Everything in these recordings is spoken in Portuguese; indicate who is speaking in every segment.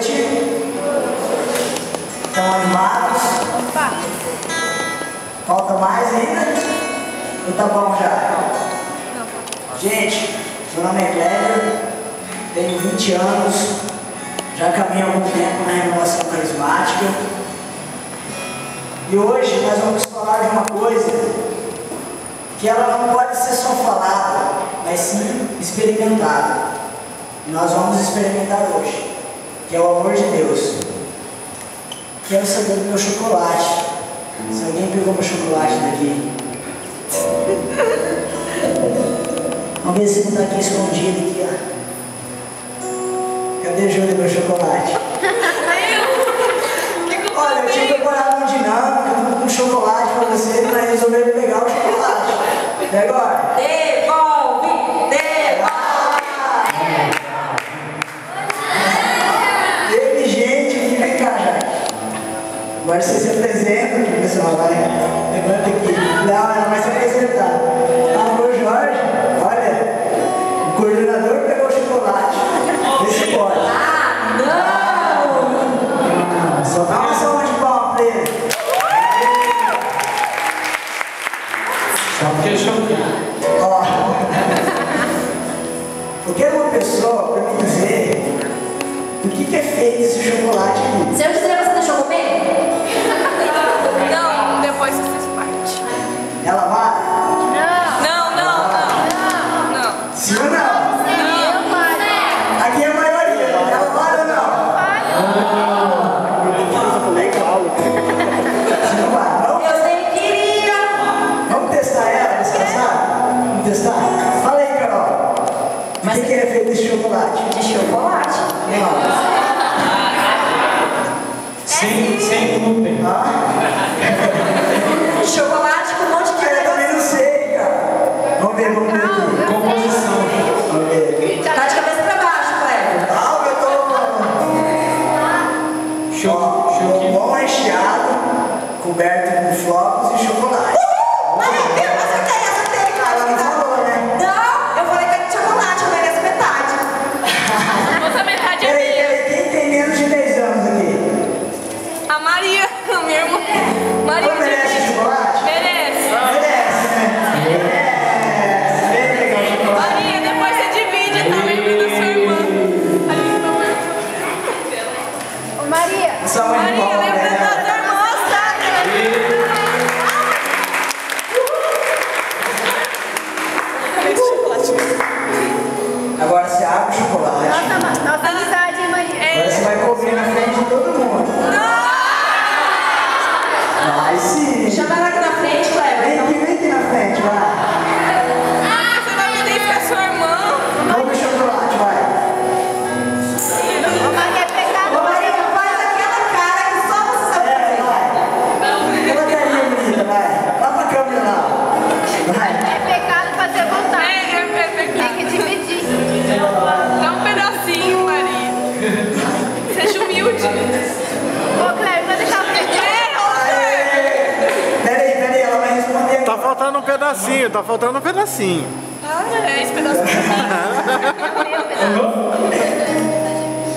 Speaker 1: noite. Estão animados? Falta mais ainda? Ou tá bom já? Gente, meu nome é Cléber, tenho 20 anos, já caminho há algum tempo na renovação carismática. E hoje nós vamos falar de uma coisa que ela não pode ser só falada, mas sim experimentada. E nós vamos experimentar hoje, que é o amor de Deus. Quero saber do meu chocolate. Se alguém pegou meu chocolate daqui. Vamos ver se não está aqui escondido aqui, ó. Cadê Júlio, meu chocolate? Olha, eu tinha preparado um dinâmico com chocolate para você, mas resolveram pegar o chocolate. E agora?
Speaker 2: Devolve!
Speaker 1: Teve gente que vem cá já. Agora você se apresenta aqui, pessoal. Vai, levanta aqui. Não vai se apresentar. Alô, Jorge. Olha, o coordenador pegou o chocolate. Vê se pode.
Speaker 2: Não!
Speaker 1: Só dá uma salva de palmas pra ele.
Speaker 3: Só porque é chocado.
Speaker 1: Ó. Eu quero uma pessoa para me dizer do que é feito esse chocolate aqui.
Speaker 2: Se eu dizer, você deixou comer?
Speaker 4: Não, depois vocês partem.
Speaker 1: Ela vai?
Speaker 4: Não.
Speaker 1: Sim ou não? Aqui é a maioria. Ela vai ou não? Legal. Você não vai, não?
Speaker 2: Eu sei que iria.
Speaker 1: Vamos testar ela, descansar? Vamos testar? Fala aí, Carol. Mas o que é feito esse chocolate?
Speaker 2: De chocolate.
Speaker 1: Não.
Speaker 3: Sem glúten.
Speaker 2: De chocolate com um monte de
Speaker 1: Eu também não sei, cara. Vamos ver aqui.
Speaker 3: Composição.
Speaker 1: Vamos ver.
Speaker 2: Tá de cabeça pra baixo, Cleber.
Speaker 1: Ah, eu tô... Bom recheado, coberto com flocos e chocolate.
Speaker 2: Acertei,
Speaker 1: Ela não falou, né?
Speaker 2: Não, eu falei que era de chocolate, eu mereço metade.
Speaker 4: Outra metade é
Speaker 1: Peraí,
Speaker 4: minha.
Speaker 1: quem tem menos de 10 anos aqui?
Speaker 4: A Maria, minha irmã. Maria
Speaker 1: Não merece chocolate?
Speaker 4: merece.
Speaker 1: Merece, né? Merece. Vem pegar o chocolate.
Speaker 4: Maria, depois você divide, tá? Lembra da sua irmã.
Speaker 5: Ô Maria,
Speaker 1: Essa mãe de
Speaker 4: Maria,
Speaker 1: bola,
Speaker 4: lembra
Speaker 1: né?
Speaker 4: da sua irmã, sabe?
Speaker 1: Agora você abre o chocolate.
Speaker 5: nossa amizade, hein, Maria?
Speaker 1: Agora você vai comer na frente de todo mundo. Vai sim.
Speaker 2: Chama ela aqui na frente, Cleber.
Speaker 1: Vem aqui na frente, vai.
Speaker 4: Você vai poder ir com a sua irmã.
Speaker 1: Come o chocolate, vai.
Speaker 5: Ô Maria, é pecado.
Speaker 2: Ô Maria, faz aquela cara que só você sabe fazer.
Speaker 1: Vai. Aquela carinha bonita, vai. Lá pra câmera lá. Vai.
Speaker 5: É pecado fazer vontade.
Speaker 4: É
Speaker 5: Tem
Speaker 4: pecado.
Speaker 5: que dividir.
Speaker 4: Dá um pedacinho, Maria. Seja humilde.
Speaker 5: Ô Cléber, vai deixar você.
Speaker 1: Peraí, ela vai responder.
Speaker 6: Tá faltando um pedacinho.
Speaker 4: É esse pedacinho.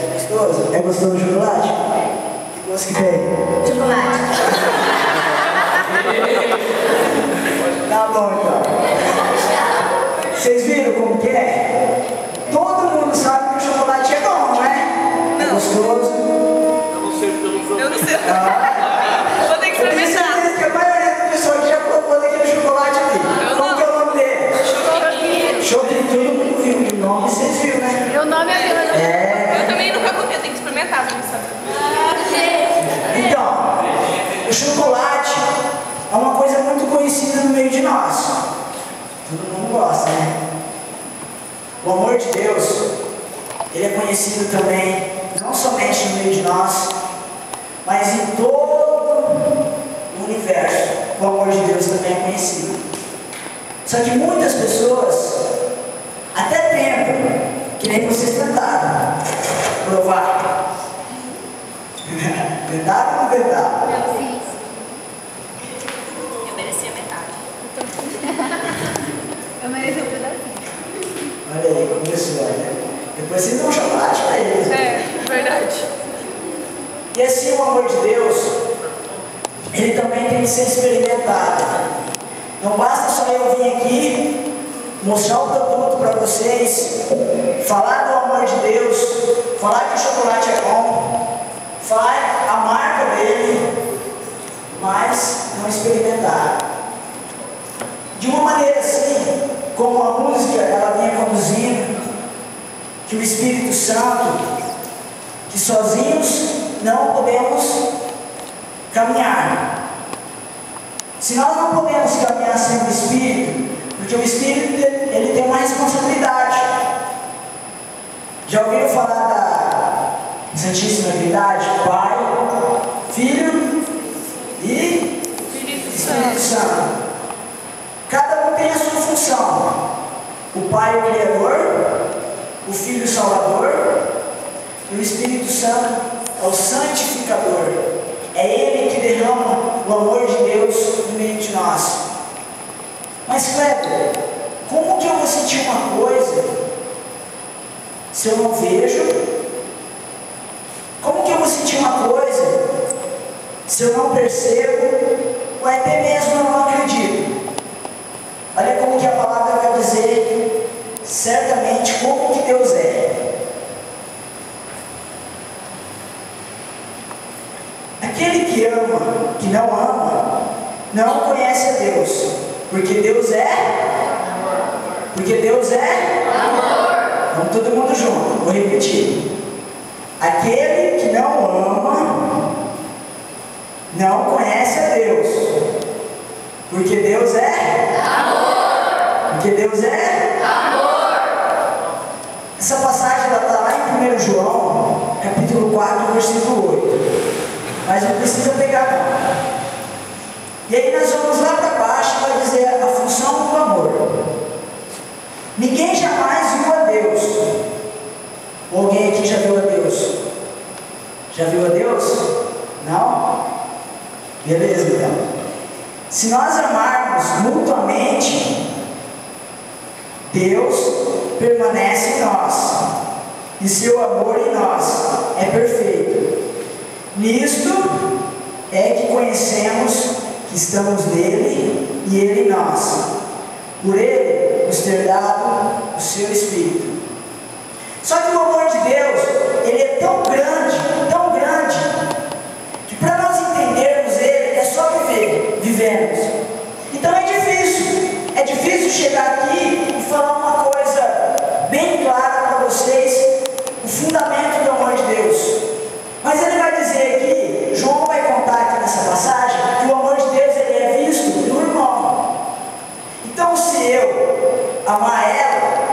Speaker 1: É gostoso? É gostoso o chocolate? Que gosto que tem?
Speaker 2: Chocolate.
Speaker 1: Tá bom, então. Vocês viram como que é? Todo mundo sabe que o chocolate é bom, não é? É gostoso.
Speaker 4: Eu não sei.
Speaker 1: Ah,
Speaker 4: Vou ter que
Speaker 1: eu tenho
Speaker 4: experimentar.
Speaker 1: certeza que a maioria das pessoas que já provou daquele chocolate aqui. Como que é o nome dele? Choquinho, todo mundo viu. O nome vocês viram, né?
Speaker 5: Meu nome é Vila.
Speaker 4: Eu também nunca comi, eu tenho que experimentar pra saber.
Speaker 1: Então, o chocolate é uma coisa muito conhecida no meio de nós. Todo mundo gosta, né? O amor de Deus, ele é conhecido também, não somente no meio de nós, mas em todo o universo. O amor de Deus também é conhecido. Só que muitas pessoas até tentam, que nem vocês tentaram, provar. Tentaram ou não tentaram?
Speaker 4: Eu merecia metade.
Speaker 5: Eu mereci um pedacinho.
Speaker 1: Olha aí, começou, né? Depois vocês dão chocolate pra eles.
Speaker 4: É, verdade.
Speaker 1: amor de Deus, ele também tem que ser experimentado. Não basta só eu vir aqui, mostrar o produto para vocês, falar do amor de Deus, falar que o chocolate é bom, falar a marca dele, mas não experimentar. De uma maneira assim, como a música ela vinha conduzindo, que o Espírito Santo, que sozinhos não podemos caminhar. Se nós não podemos caminhar sem o Espírito, porque o Espírito ele tem uma responsabilidade. Já ouviram falar da Santíssima Trindade? Pai, Filho e Espírito Santo. Cada um tem a sua função. O Pai é o Criador, o Filho o Salvador e o Espírito Santo é o Santificador. É Ele que derrama o amor de Deus no meio de nós. Mas Kleber, como que eu vou sentir uma coisa se eu não vejo? Como que eu vou sentir uma coisa se eu não percebo? Ou até mesmo eu não acredito? Olha como que a palavra vai dizer certamente como que Deus é. Aquele que ama, que não ama, não conhece a Deus, porque Deus é amor. Porque Deus é amor. Vamos todo mundo junto, vou repetir. Aquele que não ama, não conhece a Deus, porque Deus é amor. Porque Deus é amor. Essa passagem ela está lá em 1 João, capítulo 4, versículo 8. Mas não precisa pegar não. E aí nós vamos lá para baixo para dizer a função do amor. Ninguém jamais viu a Deus. Ou alguém aqui já viu a Deus? Já viu a Deus? Não? Beleza então. Se nós amarmos mutuamente, Deus permanece em nós e seu amor em nós é perfeito. Nisto é que conhecemos que estamos nele e ele em nós, por ele nos ter dado o seu Espírito. Só que o amor de Deus, ele é tão grande, que para nós entendermos ele, é só vivemos. Então é difícil chegar aqui e falar uma coisa bem clara para vocês, o fundamento do amor de Deus. Mas ele vai dizer aqui, João vai contar aqui nessa passagem, que o amor de Deus ele é visto no irmão. Então se eu amar ela,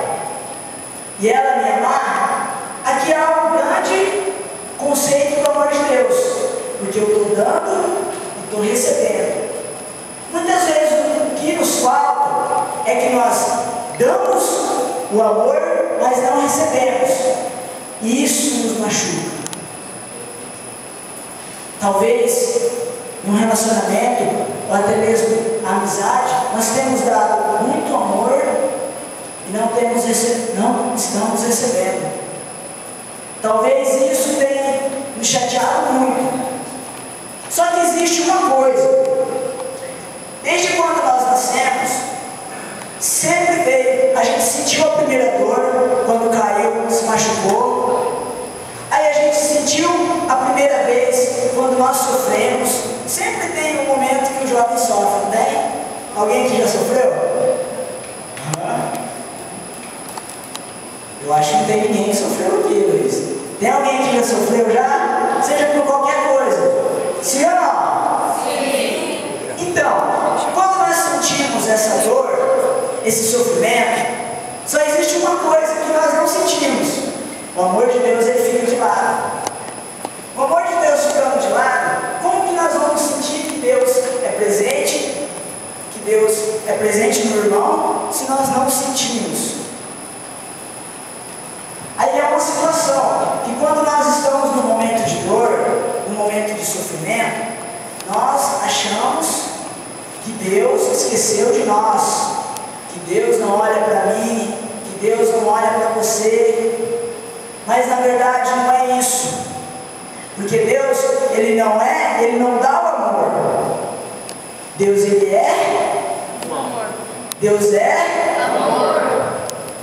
Speaker 1: e ela me amar, aqui há um grande conceito do amor de Deus, porque eu estou dando e estou recebendo. Muitas vezes o que nos falta é que nós damos o amor, mas não recebemos, e isso nos machuca. Talvez num relacionamento, ou até mesmo amizade, nós temos dado muito amor e não estamos recebendo. Talvez isso tenha nos chateado muito. Só que existe uma coisa. Desde quando nós nascemos, sempre veio, a gente sentiu a primeira dor, quando caiu, se machucou. Aí a gente sentiu a primeira vez, quando nós sofremos. Sempre tem um momento que o jovem sofre, não tem? Alguém aqui já sofreu? Eu acho que não tem ninguém que sofreu aqui, Luiz. Tem alguém que já sofreu já? Seja por qualquer coisa. Sim ou não? Sim. Então, quando nós sentimos essa dor, esse sofrimento, só existe uma coisa que nós não sentimos. O amor de Deus ele fica de lado. O amor de Deus ficando de lado, como que nós vamos sentir que Deus é presente? Que Deus é presente no irmão, se nós não sentimos? Aí é uma situação que quando nós estamos no momento de dor, no momento de sofrimento, nós achamos que Deus esqueceu de nós, que Deus não olha para mim, que Deus não olha para você. Mas na verdade não é isso. Porque Deus, Ele não dá o amor. Deus, Ele é
Speaker 4: Amor.
Speaker 1: Deus é amor.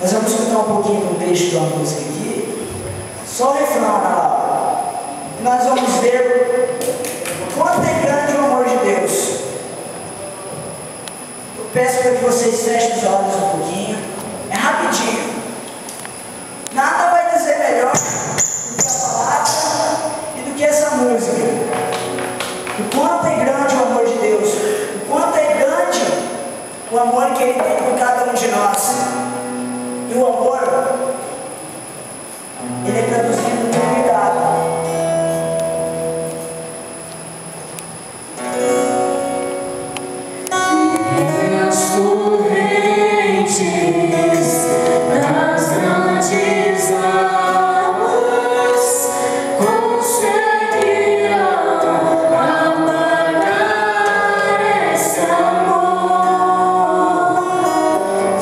Speaker 1: Nós vamos escutar um pouquinho do trecho da música aqui, só o refrão na palavra. E nós vamos ver o quanto é grande o amor de Deus. Eu peço para que vocês fechem os olhos um pouquinho. É rapidinho. Nada vai dizer melhor do que a palavra e do que essa música. O quanto é grande o amor de Deus. O quanto é grande o amor que Ele tem por cada um de nós. E o amor, ele é traduzido por cuidado.
Speaker 7: As correntes das grandes águas conseguirão apagar esse amor,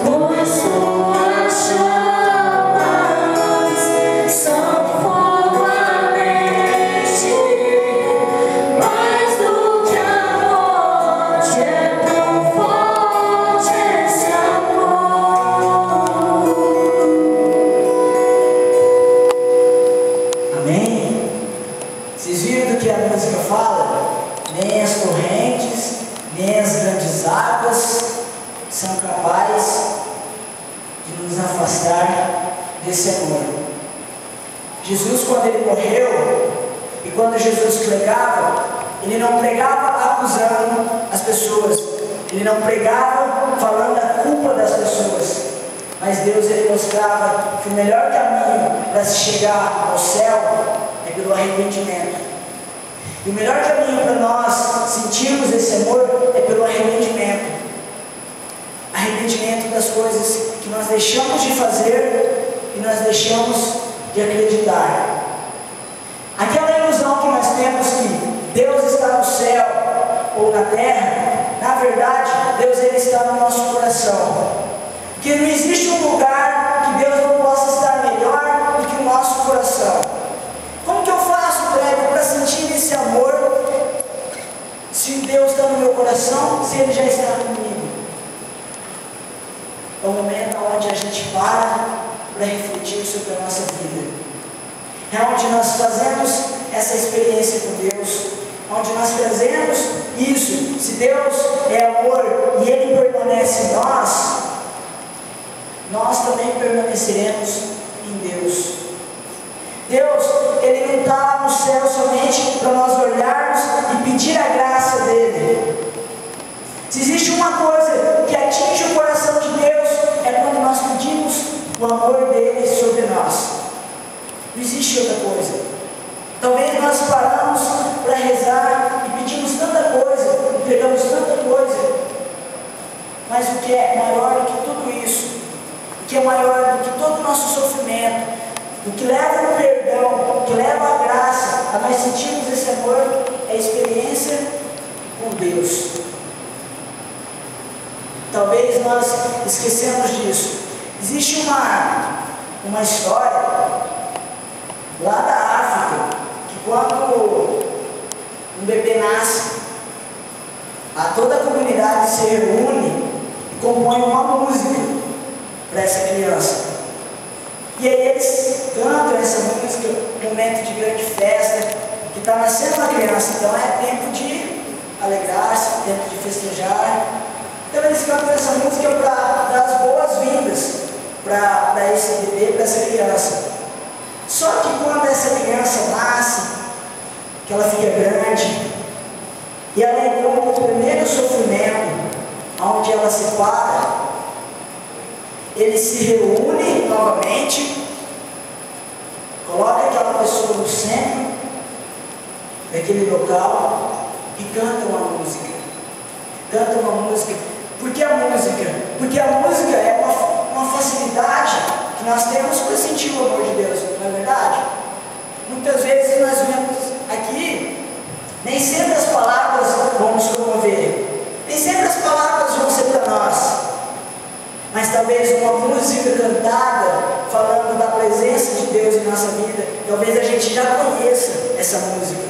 Speaker 7: pois suas chamas são fogo ardente, mais do que a morte, é tão forte esse amor.
Speaker 1: Amém? Vocês viram do que a música fala? Nem as correntes, nem as grandes águas são capazes de nos afastar desse amor. Jesus, quando Ele morreu, e quando Jesus pregava, Ele não pregava acusando as pessoas, Ele não pregava falando da culpa das pessoas, mas Deus, Ele mostrava que o melhor caminho para se chegar ao céu é pelo arrependimento. E o melhor caminho para nós sentirmos esse amor é pelo arrependimento. Arrependimento das coisas que nós deixamos de fazer e nós deixamos de acreditar. Aquela ilusão que nós temos que Deus está no céu ou na terra, na verdade, Deus, Ele está no nosso coração. Porque não existe um lugar que Deus não possa estar melhor do que o nosso coração. Como que eu faço, Cleber, para sentir esse amor, se Deus está no meu coração, se Ele já está comigo? É o momento onde a gente para refletir sobre a nossa vida. É onde nós fazemos essa experiência com Deus, onde nós trazemos isso. Se Deus é amor e Ele permanece em nós, nós também permaneceremos em Deus. Deus, Ele não está lá no céu somente para nós olharmos e pedir a graça dEle. Se existe uma coisa que atinge o coração de Deus, é quando nós pedimos o amor dEle sobre nós. Não existe outra coisa. Talvez nós paramos para rezar e pedimos tanta coisa, entregamos tanta coisa, mas o que é maior do que tudo isso, o que é maior do que todo o nosso sofrimento, o que leva ao perdão, o que leva à graça, a nós sentirmos esse amor, é a experiência com Deus. Talvez nós esquecemos disso. Existe uma história lá da África, que quando um bebê nasce, toda a comunidade se reúne e compõe uma música para essa criança. E aí eles cantam essa música, um momento de grande festa, que está nascendo uma criança, então é tempo de alegrar-se, tempo de festejar. Então eles cantam essa música para dar as boas-vindas para esse bebê, para essa criança. Só que quando essa criança nasce, que ela fica grande, e ela encontra o primeiro sofrimento, onde ela se para, eles se reúnem novamente, coloca aquela pessoa no centro daquele local e cantam uma música. Cantam uma música. Por que a música? Porque a música é uma facilidade que nós temos para sentir o amor de Deus, não é verdade? Muitas vezes nós vemos aqui, nem sempre as palavras vão nos comover, nem sempre as palavras vão ser para nós, mas talvez uma música cantada, falando da presença de Deus em nossa vida, talvez a gente já já conheça essa música.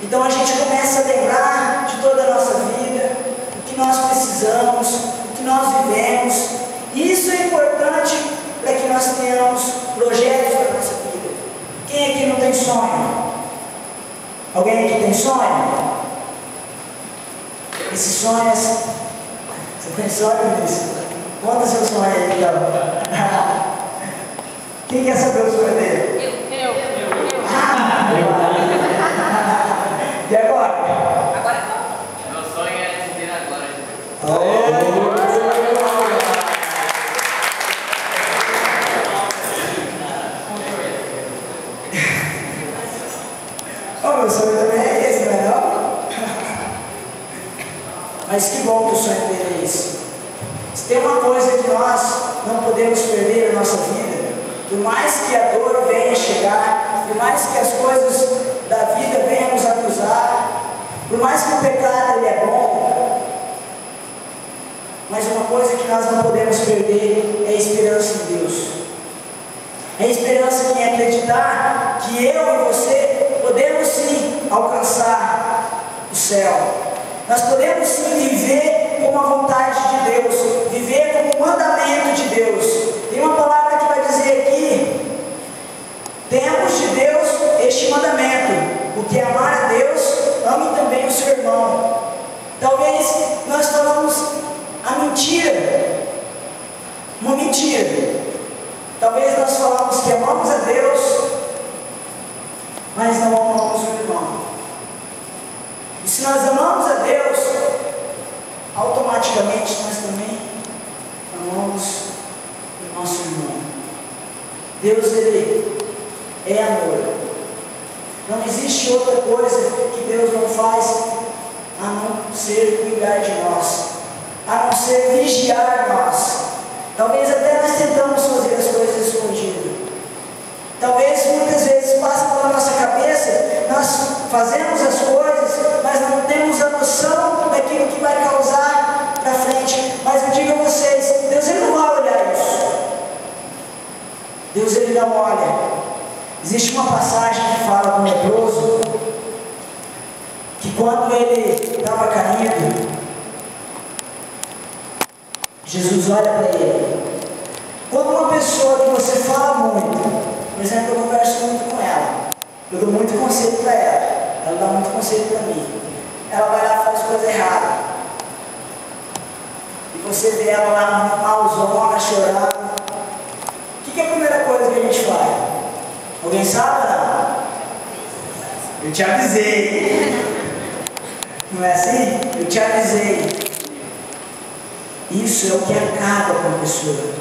Speaker 1: Então a gente começa a lembrar de toda a nossa vida, o que nós precisamos, o que nós vivemos. E isso é importante para que nós tenhamos projetos para a nossa vida. Quem aqui não tem sonho? Alguém aqui tem sonho? Esses sonhos... Você tem sonho, Vinícius? Conta seu sonho aí, então. Quem quer saber o sonho dele?
Speaker 4: Eu.
Speaker 1: E agora?
Speaker 4: Agora
Speaker 8: Meu sonho é te ver agora.
Speaker 1: Meu sonho também é esse, não é não? Mas que bom que o sonho dele é esse. Se tem uma coisa que nós não podemos perder na nossa vida, por mais que a dor venha chegar, por mais que as coisas da vida venham nos acusar, por mais que o pecado ele é bom, mas uma coisa que nós não podemos perder é a esperança em Deus. É a esperança em acreditar que eu e você podemos sim alcançar o céu. Nós podemos sim viver como a vontade de Deus, viver como o mandamento de Deus. Tem uma palavra que vai dizer aqui: temos de Deus este mandamento, o que é amar a Deus, ame também o seu irmão. Talvez nós falamos a mentira, uma mentira. Talvez nós falamos que amamos a Deus, mas não amamos o irmão. E se nós amamos a Deus, automaticamente nós também amamos o nosso irmão. Deus, ele é amor. Não existe outra coisa que Deus não faz a não ser cuidar de nós, a não ser vigiar nós. Talvez até nós tentamos fazer as coisas escondidas. Talvez muitas vezes passe pela nossa cabeça, nós fazemos as coisas, mas não temos a noção daquilo que vai causar para frente. Mas eu digo a vocês, Deus ele não vai olhar isso. Deus ele não olha. Existe uma passagem que fala do leproso, que quando ele estava caindo, Jesus olha para ele. Quando uma pessoa que você fala muito, por exemplo, eu converso muito com ela, eu dou muito conselho para ela dá muito conselho para mim, ela vai lá e faz coisa errada, e você vê ela lá malzona, chorando, o que é a primeira coisa que a gente faz? Alguém sabe ou não? Eu te avisei. Não é assim? Eu te avisei. Isso é o que acaba com a pessoa.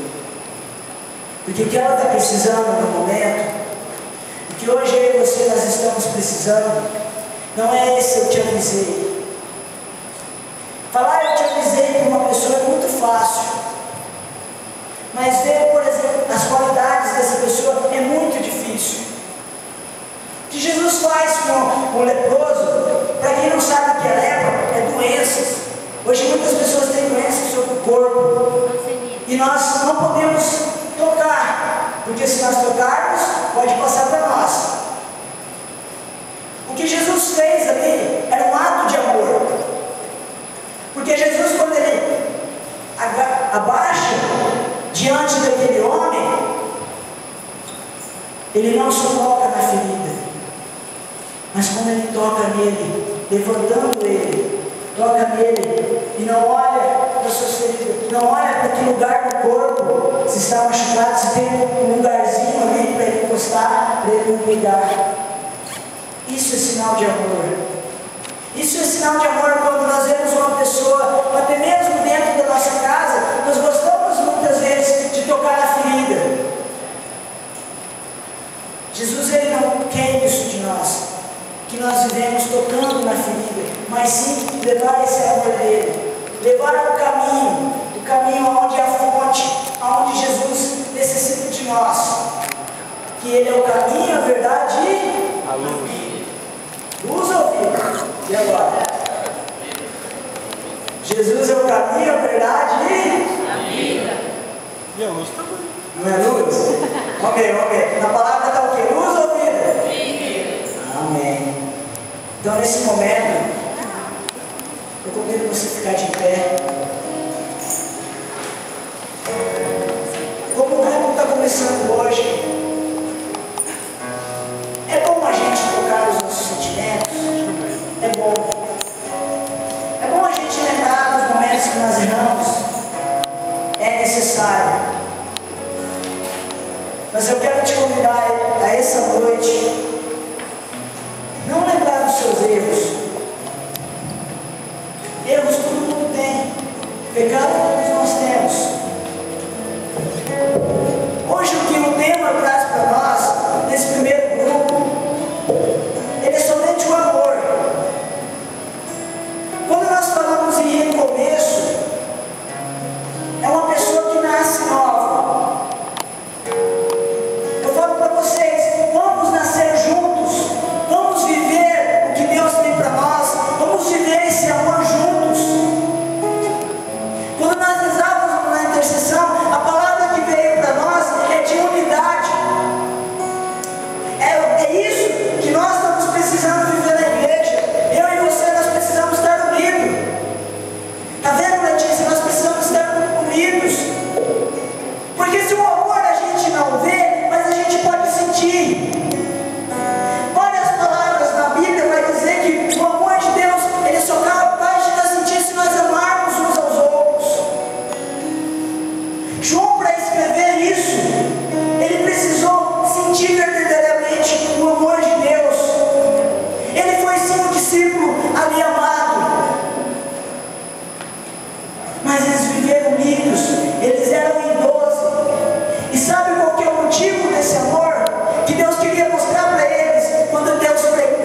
Speaker 1: Porque o que ela está precisando no momento, o que hoje eu e você nós estamos precisando, não é esse eu te avisei. Falar eu te avisei para uma pessoa é muito fácil. Mas ver, por exemplo, as qualidades dessa pessoa é muito difícil. O que Jesus faz com o leproso, para quem não sabe o que é lepra, é doenças. Hoje muitas pessoas têm doenças sobre o corpo. E nós não podemos tocar, porque se nós tocarmos, pode passar para nós. O que Jesus fez ali era um ato de amor. Porque Jesus, quando ele abaixa diante daquele homem, ele não só toca na ferida, mas quando ele toca nele, levantando ele, toca nele e não olha para suas feridas, não olha para que lugar do corpo, se está machucado, se tem um lugarzinho ali para ele encostar, para ele não pegar. Isso é sinal de amor. Isso é sinal de amor quando nós vemos uma pessoa, até mesmo dentro da nossa casa, nós gostamos muitas vezes de tocar na ferida. Jesus ele não quer isso de nós, que nós vivemos tocando na ferida, mas sim levar esse amor dele, levar o caminho onde é a fonte, aonde Jesus necessita de nós, que ele é o caminho, a verdade e a luz. Luz ou vida? E agora? Jesus é o caminho, a verdade e a vida.
Speaker 6: E a luz também.
Speaker 1: Não é luz? Ok. Na palavra está o quê? Luz ou vida? Vida. Então, nesse momento, eu convido você a ficar de pé. Como o grupo está começando hoje, é bom a gente tocar os nossos sentimentos. É bom. É bom a gente lembrar dos momentos que nós erramos. É necessário. Mas eu quero te convidar a essa noite não lembrar dos seus erros. Erros todo mundo tem. Pecado todos nós temos. Hoje o que o tema traz para nós, nesse primeiro grupo, ele é somente o amor. Quando nós falamos em recomeço, é uma pessoa que nasce nova. Eu falo para vocês, vamos nascer juntos, vamos viver o que Deus tem para nós, vamos viver esse amor juntos. Quando nós rezávamos na intercessão, a palavra que veio para nós é de unidade. É isso que nós estamos precisando viver na igreja. Eu e você, nós precisamos estar unidos. Está vendo, Letícia? Nós precisamos estar unidos. Porque se o amor a gente não vê, mas a gente pode sentir. Várias palavras na Bíblia vai dizer que o amor de Deus, ele só é capaz de nos sentir se nós amarmos uns aos outros. João, para escrever isso, ele precisou sentir verdadeiramente o amor de Deus. Ele foi sim um discípulo ali amado, mas eles viveram unidos, eles eram em 12. E sabe qual que é o motivo desse amor? Que Deus queria mostrar para eles quando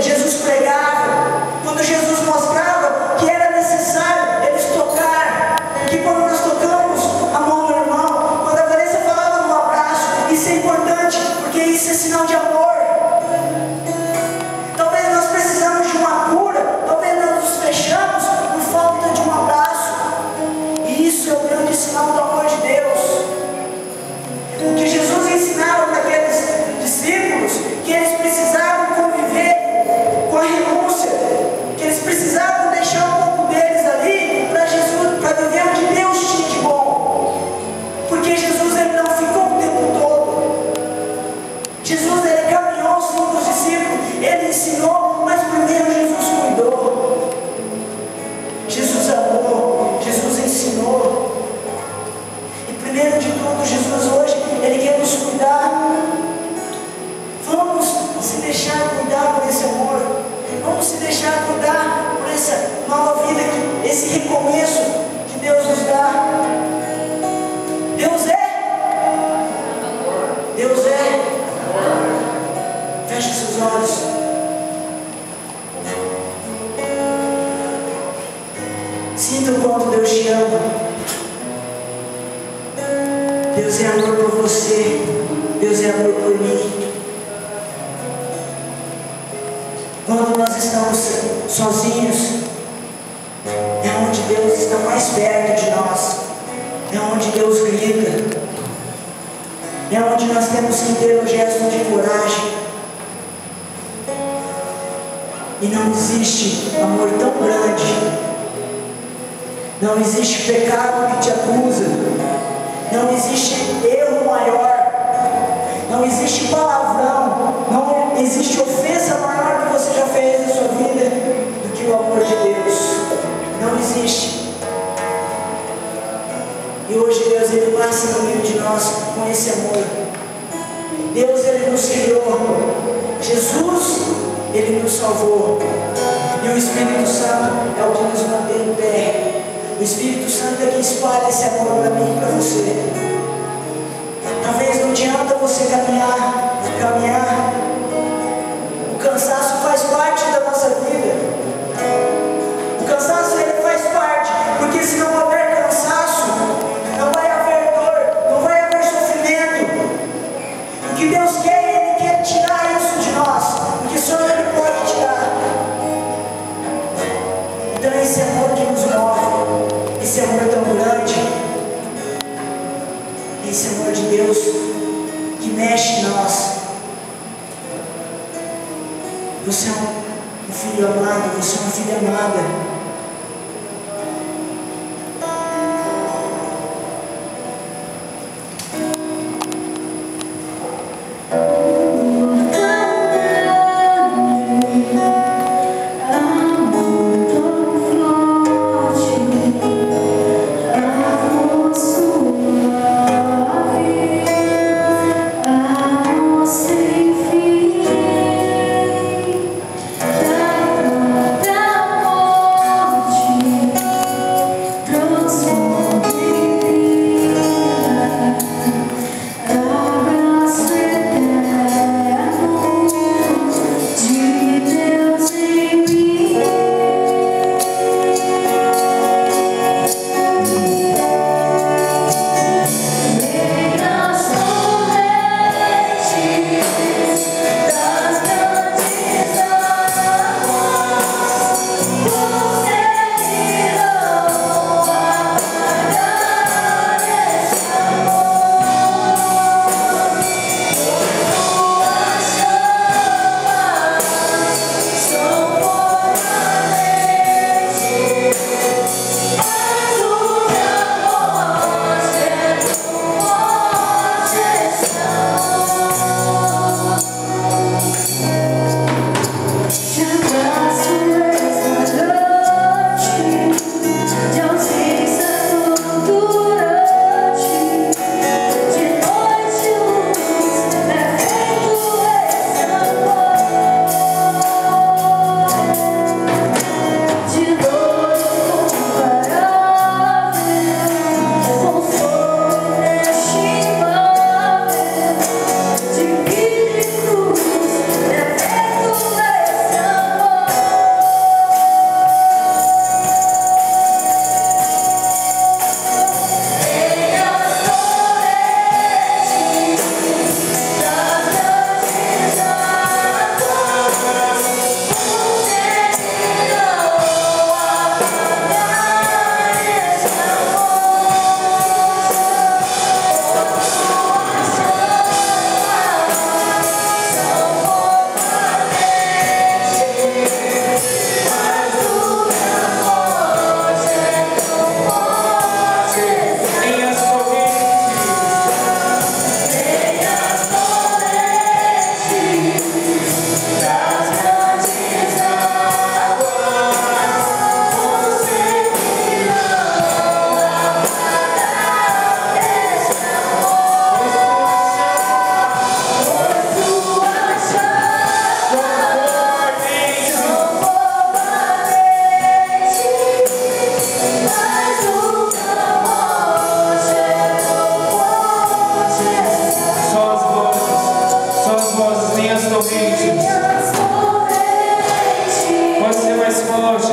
Speaker 1: Jesus pregava, quando Jesus mostrava que era necessário eles tocar, que quando nós tocamos a mão do irmão, quando a Vanessa falava no abraço, isso é importante, porque isso é sinal de amor. Talvez nós precisamos de uma cura, talvez nós nos fechamos por falta de um abraço, e isso é o grande sinal do amor de Deus. O que Jesus ensinava para aqueles discípulos, que eles precisavam conviver com a renúncia, que eles precisavam deixar um pouco deles ali para viver o que Deus tinha de bom. Porque Jesus, ele não ficou o tempo todo. Jesus, ele caminhou sim com os discípulos, ele ensinou, mas primeiro Jesus cuidou. Jesus amou, Jesus ensinou. E primeiro de tudo, Jesus hoje, ele quer nos cuidar. Vamos se deixar cuidar por esse amor. Vamos se deixar cuidar por essa nova vida, esse recomeço que Deus nos dá. Deus é. Deus é. Feche seus olhos. Sinta o quanto Deus te ama. Deus é amor por você. Deus é amor por mim. Quando nós estamos sozinhos, é onde Deus está mais perto de nós. É onde Deus grita. É onde nós temos que ter um gesto de coragem. E não existe amor tão grande. Não existe pecado que te acusa. Não existe erro maior. Não existe palavrão. Não existe ofensa maior que você já fez na sua vida do que o amor de Deus. Não existe. E hoje Deus, ele passa no meio de nós com esse amor. Deus, ele nos criou. Jesus, ele nos salvou. E o Espírito Santo é o que nos mantém em pé. O Espírito Santo é que espalha esse amor para mim e para você. Talvez não adianta você caminhar. O cansaço faz parte da nossa vida. O cansaço, ele faz parte. Porque se não houver cansaço, não vai haver dor, não vai haver sofrimento. O que Deus quer, ele quer tirar isso de nós. Porque só ele pode tirar. Então é esse amor que nos move. Esse amor tão grande. Esse amor de Deus que mexe em nós. Você um filho amado, você é uma filha amada.
Speaker 3: Pode ser mais forte,